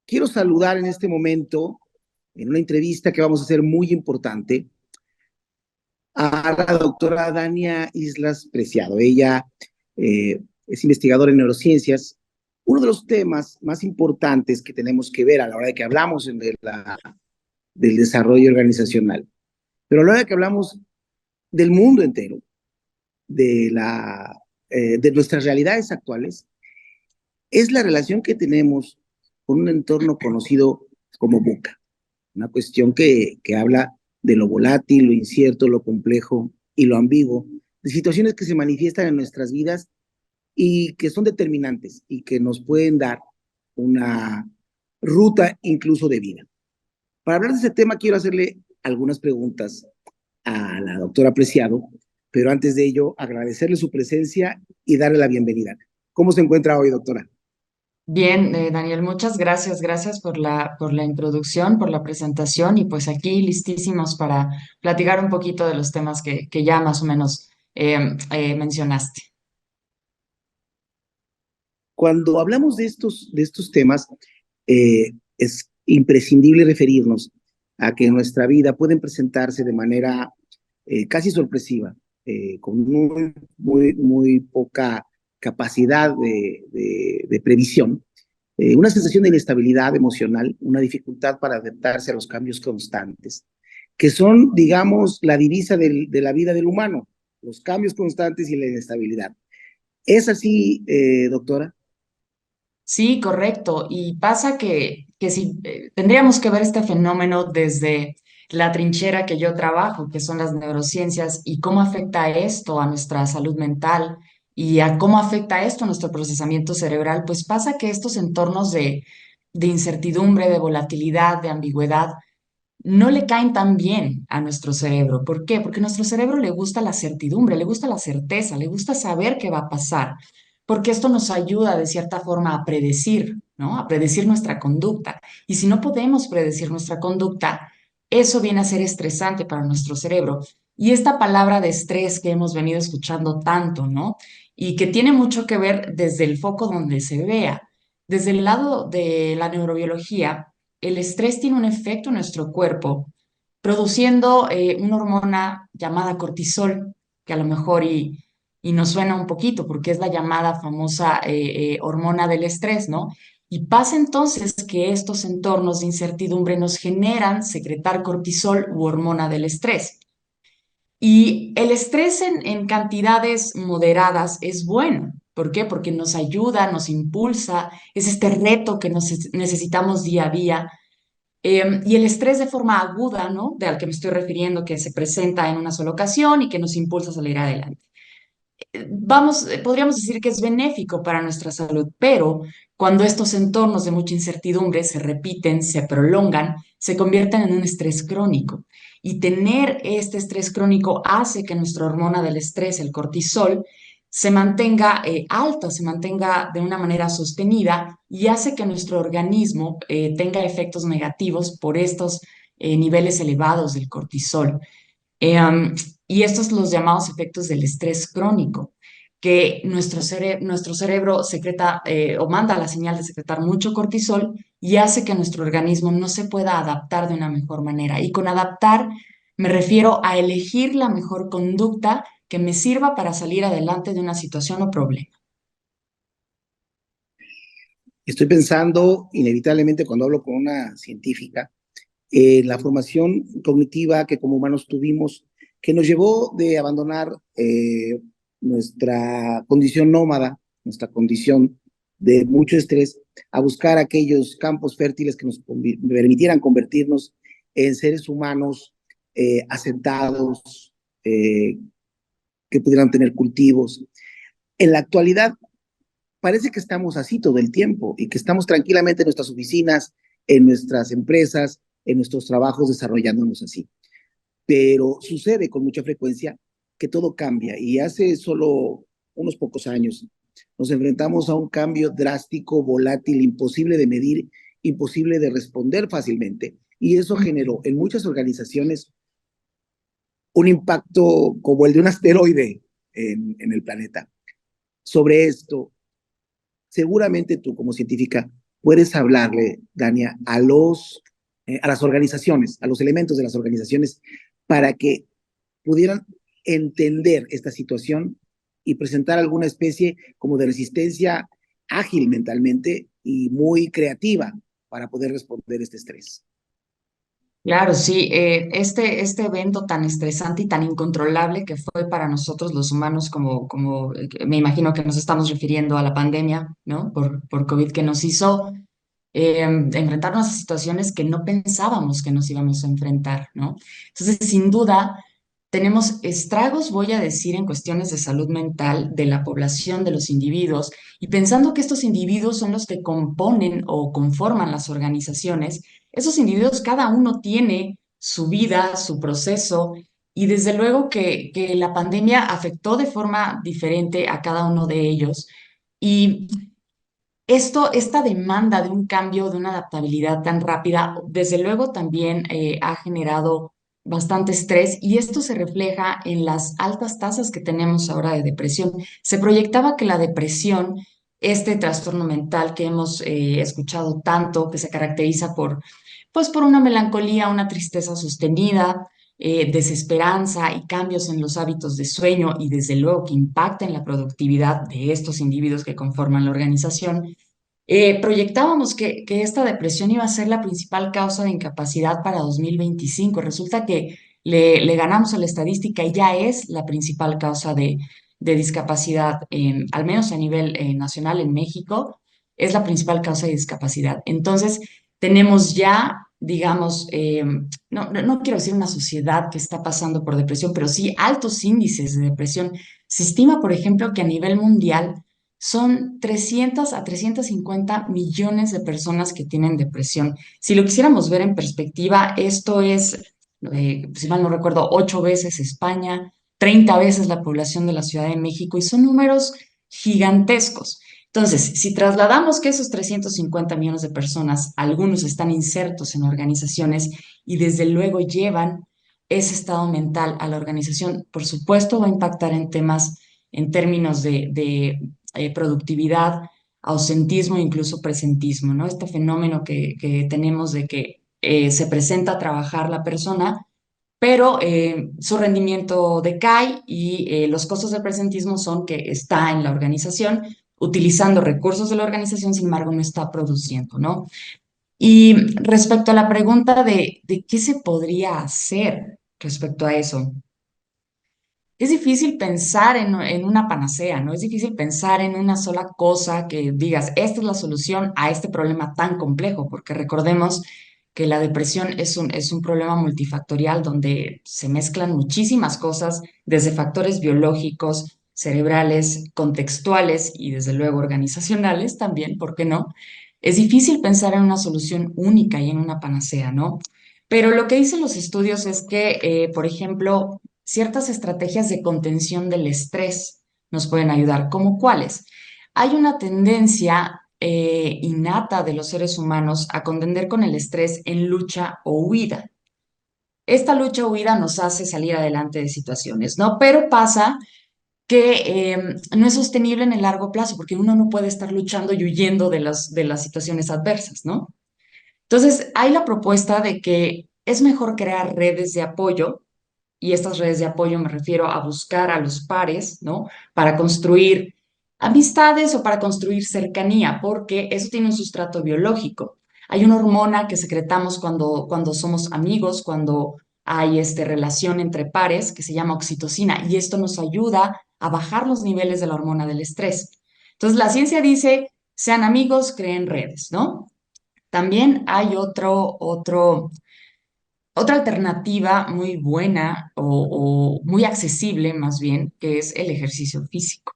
Quiero saludar en este momento, en una entrevista que vamos a hacer muy importante, a la doctora Dania Islas Preciado. Ella es investigadora en neurociencias. Uno de los temas más importantes que tenemos que ver a la hora de que hablamos del desarrollo organizacional, pero a la hora de que hablamos del mundo entero, de nuestras realidades actuales, es la relación que tenemos con un entorno conocido como VUCA, una cuestión que habla de lo volátil, lo incierto, lo complejo y lo ambiguo, de situaciones que se manifiestan en nuestras vidas y que son determinantes y que nos pueden dar una ruta incluso de vida. Para hablar de ese tema quiero hacerle algunas preguntas a la doctora Preciado, pero antes de ello agradecerle su presencia y darle la bienvenida. ¿Cómo se encuentra hoy, doctora? Bien, Daniel, muchas gracias. Gracias por la introducción, por la presentación y pues aquí listísimos para platicar un poquito de los temas que ya más o menos mencionaste. Cuando hablamos de estos temas, es imprescindible referirnos a que en nuestra vida pueden presentarse de manera casi sorpresiva, con muy poca capacidad de previsión, una sensación de inestabilidad emocional, una dificultad para adaptarse a los cambios constantes, que son, digamos, la divisa de la vida del humano, los cambios constantes y la inestabilidad. ¿Es así, doctora? Sí, correcto. Y pasa que si tendríamos que ver este fenómeno desde la trinchera que yo trabajo, que son las neurociencias, y cómo afecta esto a nuestra salud mental y a cómo afecta esto a nuestro procesamiento cerebral, pues pasa que estos entornos de incertidumbre, de volatilidad, de ambigüedad, no le caen tan bien a nuestro cerebro. ¿Por qué? Porque a nuestro cerebro le gusta la certidumbre, le gusta la certeza, le gusta saber qué va a pasar, porque esto nos ayuda de cierta forma a predecir, ¿no? A predecir nuestra conducta. Y si no podemos predecir nuestra conducta, eso viene a ser estresante para nuestro cerebro. Y esta palabra de estrés que hemos venido escuchando tanto, ¿no? Y que tiene mucho que ver desde el foco donde se vea. Desde el lado de la neurobiología, el estrés tiene un efecto en nuestro cuerpo, produciendo una hormona llamada cortisol, que a lo mejor y nos suena un poquito, porque es la llamada famosa hormona del estrés, ¿no? Y pasa entonces que estos entornos de incertidumbre nos generan secretar cortisol u hormona del estrés. Y el estrés en cantidades moderadas es bueno. ¿Por qué? Porque nos ayuda, nos impulsa, es este reto que necesitamos día a día. Y el estrés de forma aguda, ¿no? De al que me estoy refiriendo, que se presenta en una sola ocasión y que nos impulsa a salir adelante. Podríamos decir que es benéfico para nuestra salud, pero cuando estos entornos de mucha incertidumbre se repiten, se prolongan, se convierten en un estrés crónico. Y tener este estrés crónico hace que nuestra hormona del estrés, el cortisol, se mantenga alta, se mantenga de una manera sostenida y hace que nuestro organismo tenga efectos negativos por estos niveles elevados del cortisol. Eh, um, y estos son los llamados efectos del estrés crónico, que nuestro cerebro secreta o manda la señal de secretar mucho cortisol y hace que nuestro organismo no se pueda adaptar de una mejor manera. Y con adaptar me refiero a elegir la mejor conducta que me sirva para salir adelante de una situación o problema. Estoy pensando inevitablemente cuando hablo con una científica en la formación cognitiva que como humanos tuvimos, que nos llevó de abandonar nuestra condición nómada, nuestra condición de mucho estrés, a buscar aquellos campos fértiles que nos permitieran convertirnos en seres humanos asentados, que pudieran tener cultivos. En la actualidad, parece que estamos así todo el tiempo y que estamos tranquilamente en nuestras oficinas, en nuestras empresas, en nuestros trabajos desarrollándonos así. pero sucede con mucha frecuencia que todo cambia y hace solo unos pocos años nos enfrentamos a un cambio drástico, volátil, imposible de medir, imposible de responder fácilmente. Y eso generó en muchas organizaciones un impacto como el de un asteroide en el planeta. Sobre esto, seguramente tú como científica puedes hablarle, Dania, a las organizaciones, a los elementos de las organizaciones, para que pudieran entender esta situación y presentar alguna especie como de resistencia ágil mentalmente y muy creativa para poder responder a este estrés. Claro, sí, este evento tan estresante y tan incontrolable que fue para nosotros los humanos, me imagino que nos estamos refiriendo a la pandemia, ¿no? Por COVID, que nos hizo enfrentarnos a situaciones que no pensábamos que nos íbamos a enfrentar, ¿no? Entonces, sin duda, tenemos estragos, voy a decir, en cuestiones de salud mental de la población, de los individuos, y pensando que estos individuos son los que componen o conforman las organizaciones, esos individuos, cada uno tiene su vida, su proceso, y desde luego que la pandemia afectó de forma diferente a cada uno de ellos. Y esta demanda de un cambio, de una adaptabilidad tan rápida, desde luego también ha generado bastante estrés y esto se refleja en las altas tasas que tenemos ahora de depresión. Se proyectaba que la depresión, este trastorno mental que hemos escuchado tanto, que se caracteriza pues por una melancolía, una tristeza sostenida, desesperanza y cambios en los hábitos de sueño y desde luego que impacta en la productividad de estos individuos que conforman la organización, proyectábamos que esta depresión iba a ser la principal causa de incapacidad para 2025. Resulta que le ganamos a la estadística y ya es la principal causa de discapacidad, al menos a nivel nacional en México, es la principal causa de discapacidad. Entonces, tenemos ya, digamos, no quiero decir una sociedad que está pasando por depresión, pero sí altos índices de depresión. Se estima, por ejemplo, que a nivel mundial son 300 a 350 millones de personas que tienen depresión. Si lo quisiéramos ver en perspectiva, esto es, si mal no recuerdo, 8 veces España, 30 veces la población de la Ciudad de México y son números gigantescos. Entonces, si trasladamos que esos 350 millones de personas, algunos están insertos en organizaciones y desde luego llevan ese estado mental a la organización, por supuesto va a impactar en temas, en términos de productividad, ausentismo e incluso presentismo, ¿no? Este fenómeno que tenemos de que se presenta a trabajar la persona, pero su rendimiento decae y los costos del presentismo son que está en la organización, utilizando recursos de la organización, sin embargo, no está produciendo, ¿no? Y respecto a la pregunta de qué se podría hacer respecto a eso, es difícil pensar en una panacea, ¿no? Es difícil pensar en una sola cosa que digas, esta es la solución a este problema tan complejo, porque recordemos que la depresión es un problema multifactorial donde se mezclan muchísimas cosas, desde factores biológicos, cerebrales, contextuales y desde luego organizacionales también, ¿por qué no? Es difícil pensar en una solución única y en una panacea, ¿no? Pero lo que dicen los estudios es que, por ejemplo, ciertas estrategias de contención del estrés nos pueden ayudar, ¿como cuáles? Hay una tendencia innata de los seres humanos a contender con el estrés en lucha o huida. Esta lucha o huida nos hace salir adelante de situaciones, ¿no? Pero pasa que no es sostenible en el largo plazo, porque uno no puede estar luchando y huyendo de las situaciones adversas, ¿no? Entonces, hay la propuesta de que es mejor crear redes de apoyo y estas redes de apoyo me refiero a buscar a los pares, ¿no? Para construir amistades o para construir cercanía, porque eso tiene un sustrato biológico. Hay una hormona que secretamos cuando somos amigos, cuando hay relación entre pares, que se llama oxitocina, y esto nos ayuda a bajar los niveles de la hormona del estrés. Entonces, la ciencia dice, sean amigos, creen redes, ¿no? También hay otra alternativa muy buena o muy accesible más bien, que es el ejercicio físico.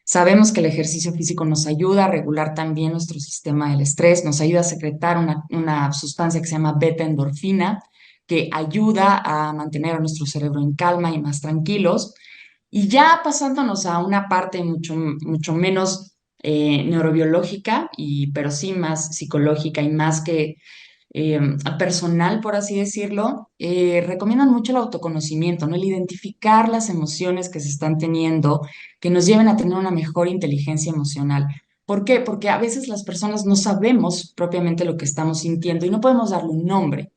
Sabemos que el ejercicio físico nos ayuda a regular también nuestro sistema del estrés, nos ayuda a secretar una sustancia que se llama beta endorfina, que ayuda a mantener a nuestro cerebro en calma y más tranquilos. Y ya pasándonos a una parte mucho menos neurobiológica, pero sí más psicológica y más que eh, personal, por así decirlo, recomiendan mucho el autoconocimiento, ¿no? El identificar las emociones que se están teniendo, que nos lleven a tener una mejor inteligencia emocional. ¿Por qué? Porque a veces las personas no sabemos propiamente lo que estamos sintiendo y no podemos darle un nombre.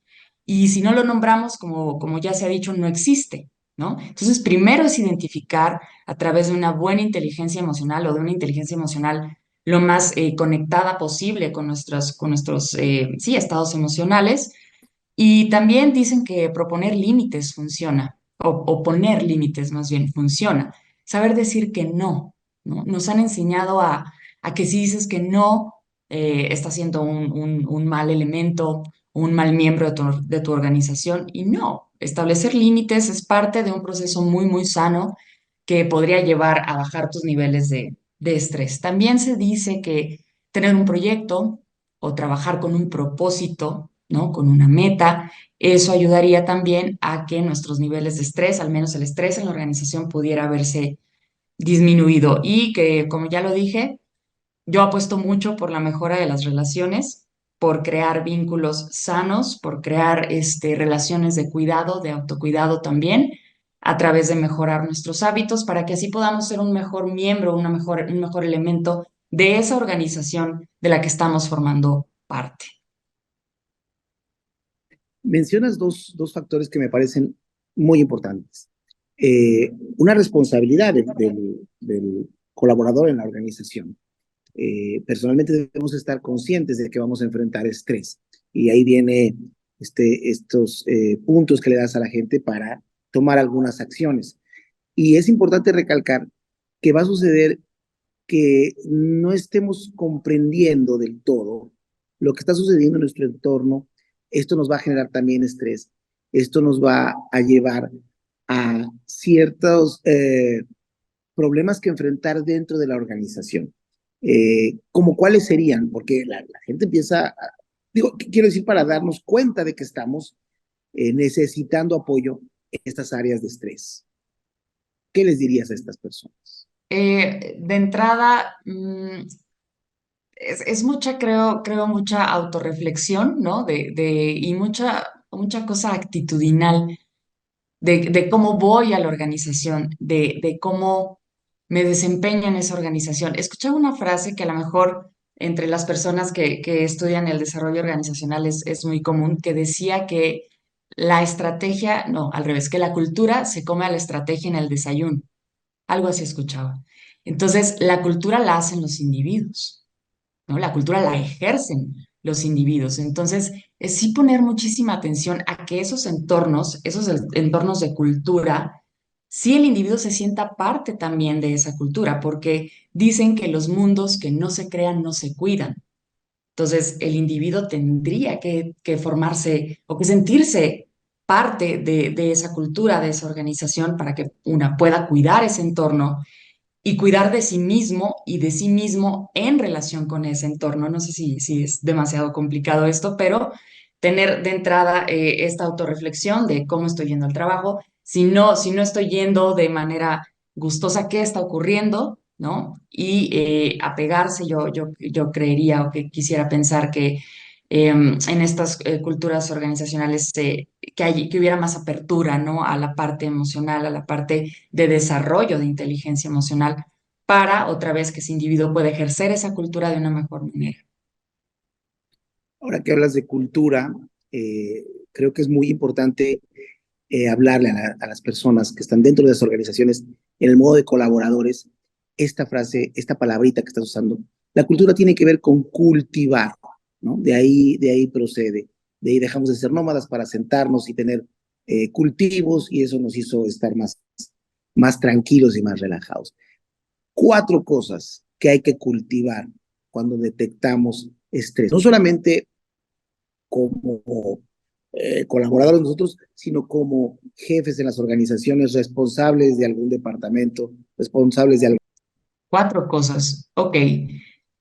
Y si no lo nombramos, como ya se ha dicho, no existe, ¿no? Entonces, primero es identificar a través de una buena inteligencia emocional o de una inteligencia emocional lo más conectada posible con nuestros sí, estados emocionales. Y también dicen que proponer límites funciona, o poner límites más bien funciona. Saber decir que no, ¿no? Nos han enseñado a que si dices que no, estás siendo un mal elemento, un mal miembro de tu organización. Y no, establecer límites es parte de un proceso muy sano que podría llevar a bajar tus niveles de estrés. También se dice que tener un proyecto o trabajar con un propósito, ¿no? Con una meta, eso ayudaría también a que nuestros niveles de estrés, al menos el estrés en la organización, pudiera verse disminuido. Y que, como ya lo dije, yo apuesto mucho por la mejora de las relaciones, por crear vínculos sanos, por crear relaciones de cuidado, de autocuidado también, a través de mejorar nuestros hábitos para que así podamos ser un mejor miembro, un mejor elemento de esa organización de la que estamos formando parte. Mencionas dos factores que me parecen muy importantes. Una responsabilidad del colaborador en la organización. Personalmente debemos estar conscientes de que vamos a enfrentar estrés. Y ahí viene estos puntos que le das a la gente para tomar algunas acciones. Y es importante recalcar que va a suceder que no estemos comprendiendo del todo lo que está sucediendo en nuestro entorno. Esto nos va a generar también estrés. Esto nos va a llevar a ciertos problemas que enfrentar dentro de la organización. ¿Como cuáles serían? Porque la gente empieza, digo, quiero decir, para darnos cuenta de que estamos necesitando apoyo en estas áreas de estrés. ¿Qué les dirías a estas personas? De entrada, es mucha, creo, mucha autorreflexión, ¿no? Y mucha cosa actitudinal de cómo voy a la organización, de cómo me desempeño en esa organización. Escuchaba una frase que a lo mejor entre las personas que estudian el desarrollo organizacional es muy común, que decía que la estrategia, no, al revés, que la cultura se come a la estrategia en el desayuno. Algo así escuchaba. Entonces, la cultura la hacen los individuos, ¿no? La cultura la ejercen los individuos. Entonces, es sí poner muchísima atención a que esos entornos de cultura, sí el individuo se sienta parte también de esa cultura, porque dicen que los mundos que no se crean no se cuidan. Entonces, el individuo tendría que formarse o que sentirse parte de esa cultura, de esa organización, para que una pueda cuidar ese entorno y cuidar de sí mismo y de sí mismo en relación con ese entorno. No sé si es demasiado complicado esto, pero tener de entrada esta autorreflexión de cómo estoy yendo al trabajo, si no estoy yendo de manera gustosa, qué está ocurriendo, ¿no? Y apegarse, yo creería o que quisiera pensar que en estas culturas organizacionales que hubiera más apertura, ¿no? A la parte emocional, a la parte de desarrollo de inteligencia emocional, para otra vez que ese individuo pueda ejercer esa cultura de una mejor manera. Ahora que hablas de cultura, creo que es muy importante hablarle a las personas que están dentro de las organizaciones en el modo de colaboradores esta frase, esta palabrita que estás usando. La cultura tiene que ver con cultivar, ¿no? De ahí procede. De ahí dejamos de ser nómadas para sentarnos y tener cultivos y eso nos hizo estar más tranquilos y más relajados. Cuatro cosas que hay que cultivar cuando detectamos estrés. No solamente como colaboradores nosotros, sino como jefes en las organizaciones, responsables de algún departamento, responsables de algo. Cuatro cosas. Ok.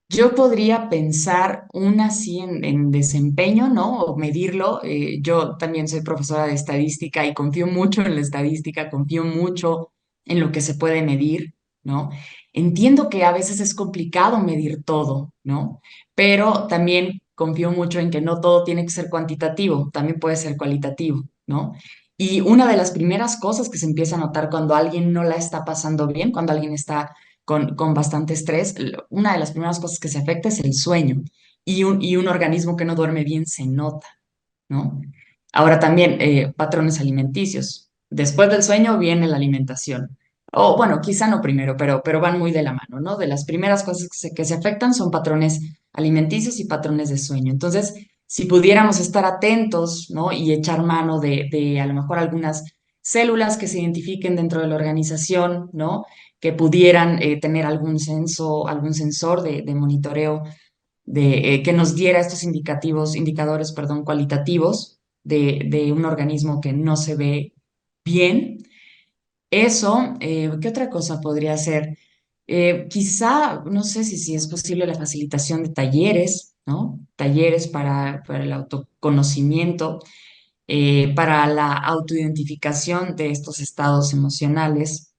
Yo podría pensar una así en desempeño, ¿no? O medirlo. Yo también soy profesora de estadística y confío mucho en la estadística, confío mucho en lo que se puede medir, ¿no? Entiendo que a veces es complicado medir todo, ¿no? Pero también confío mucho en que no todo tiene que ser cuantitativo, también puede ser cualitativo, ¿no? Y una de las primeras cosas que se empieza a notar cuando alguien no la está pasando bien, cuando alguien está con bastante estrés, una de las primeras cosas que se afecta es el sueño y un organismo que no duerme bien se nota, ¿no? Ahora también patrones alimenticios. Después del sueño viene la alimentación. O bueno, quizá no primero, pero van muy de la mano, ¿no? De las primeras cosas que se afectan son patrones alimenticios y patrones de sueño. Entonces, si pudiéramos estar atentos, ¿no? Y echar mano de a lo mejor algunas células que se identifiquen dentro de la organización, ¿no? Que pudieran tener algún sensor de monitoreo que nos diera estos indicadores, perdón, cualitativos de un organismo que no se ve bien. Eso, ¿qué otra cosa podría ser? Quizá, no sé si es posible la facilitación de talleres, ¿no? Talleres para el autoconocimiento, para la autoidentificación de estos estados emocionales,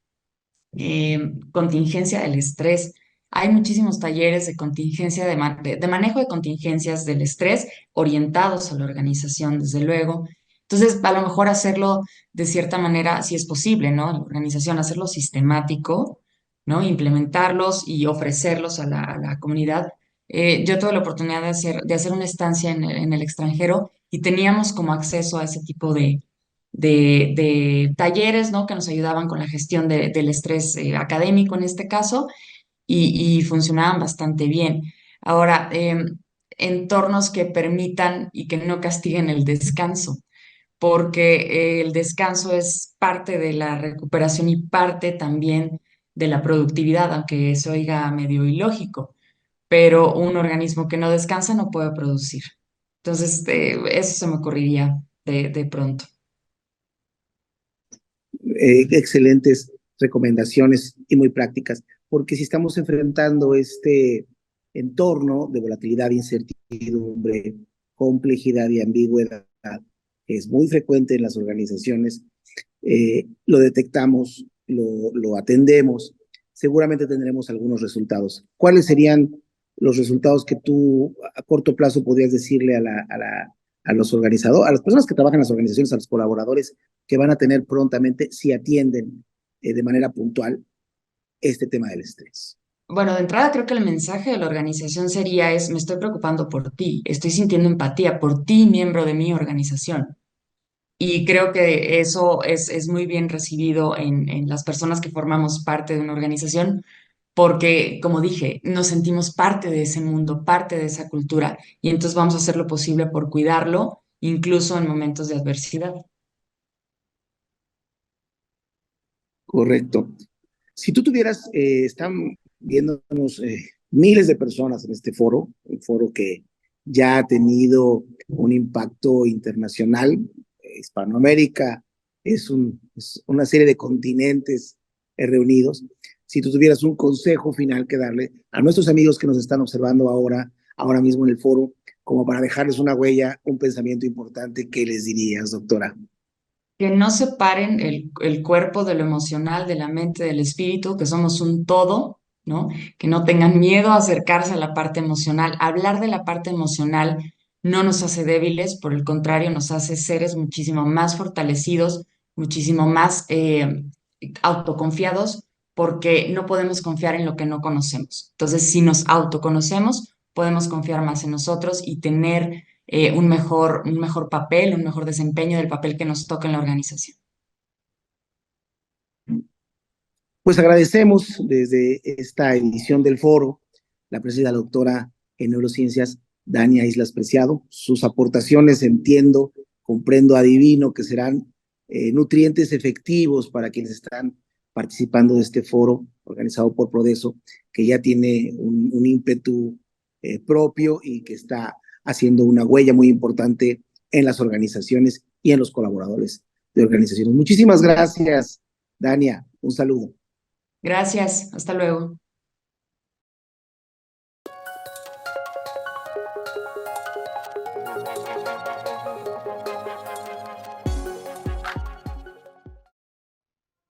contingencia del estrés. Hay muchísimos talleres de contingencia, de manejo de contingencias del estrés orientados a la organización, desde luego. Entonces, a lo mejor hacerlo de cierta manera, si es posible, ¿no? La organización, hacerlo sistemático, ¿no? Implementarlos y ofrecerlos a la comunidad. Yo tuve la oportunidad de hacer una estancia en el extranjero y teníamos como acceso a ese tipo de talleres, ¿no? Que nos ayudaban con la gestión del estrés académico en este caso y funcionaban bastante bien. Ahora, entornos que permitan y que no castiguen el descanso, porque el descanso es parte de la recuperación y parte también de la productividad, aunque se oiga medio ilógico, pero un organismo que no descansa no puede producir. Entonces, eso se me ocurriría de pronto. Excelentes recomendaciones y muy prácticas, porque si estamos enfrentando este entorno de volatilidad, incertidumbre, complejidad y ambigüedad, que es muy frecuente en las organizaciones, lo detectamos, lo atendemos, seguramente tendremos algunos resultados. ¿Cuáles serían los resultados que tú a corto plazo podrías decirle a los organizadores, a las personas que trabajan en las organizaciones, a los colaboradores que van a tener prontamente si atienden de manera puntual este tema del estrés? Bueno, de entrada creo que el mensaje de la organización sería me estoy preocupando por ti, estoy sintiendo empatía por ti, miembro de mi organización. Y creo que eso es muy bien recibido en las personas que formamos parte de una organización, porque, como dije, nos sentimos parte de ese mundo, parte de esa cultura, y entonces vamos a hacer lo posible por cuidarlo, incluso en momentos de adversidad. Correcto. Si tú tuvieras, están viéndonos miles de personas en este foro, un foro que ya ha tenido un impacto internacional, Hispanoamérica, es una serie de continentes reunidos. Si tú tuvieras un consejo final que darle a nuestros amigos que nos están observando ahora mismo en el foro, como para dejarles una huella, un pensamiento importante, ¿qué les dirías, doctora? Que no separen el cuerpo de lo emocional, de la mente, del espíritu, que somos un todo, ¿no? Que no tengan miedo a acercarse a la parte emocional. Hablar de la parte emocional no nos hace débiles, por el contrario, nos hace seres muchísimo más fortalecidos, muchísimo más autoconfiados, porque no podemos confiar en lo que no conocemos. Entonces, si nos autoconocemos, podemos confiar más en nosotros y tener un mejor papel, un mejor desempeño del papel que nos toca en la organización. Pues agradecemos desde esta edición del foro la presencia de la doctora en neurociencias Dania Islas Preciado. Sus aportaciones entiendo, comprendo, adivino que serán nutrientes efectivos para quienes están participando de este foro organizado por Prodeso, que ya tiene un ímpetu propio y que está haciendo una huella muy importante en las organizaciones y en los colaboradores de organizaciones. Muchísimas gracias, Dania. Un saludo. Gracias, hasta luego.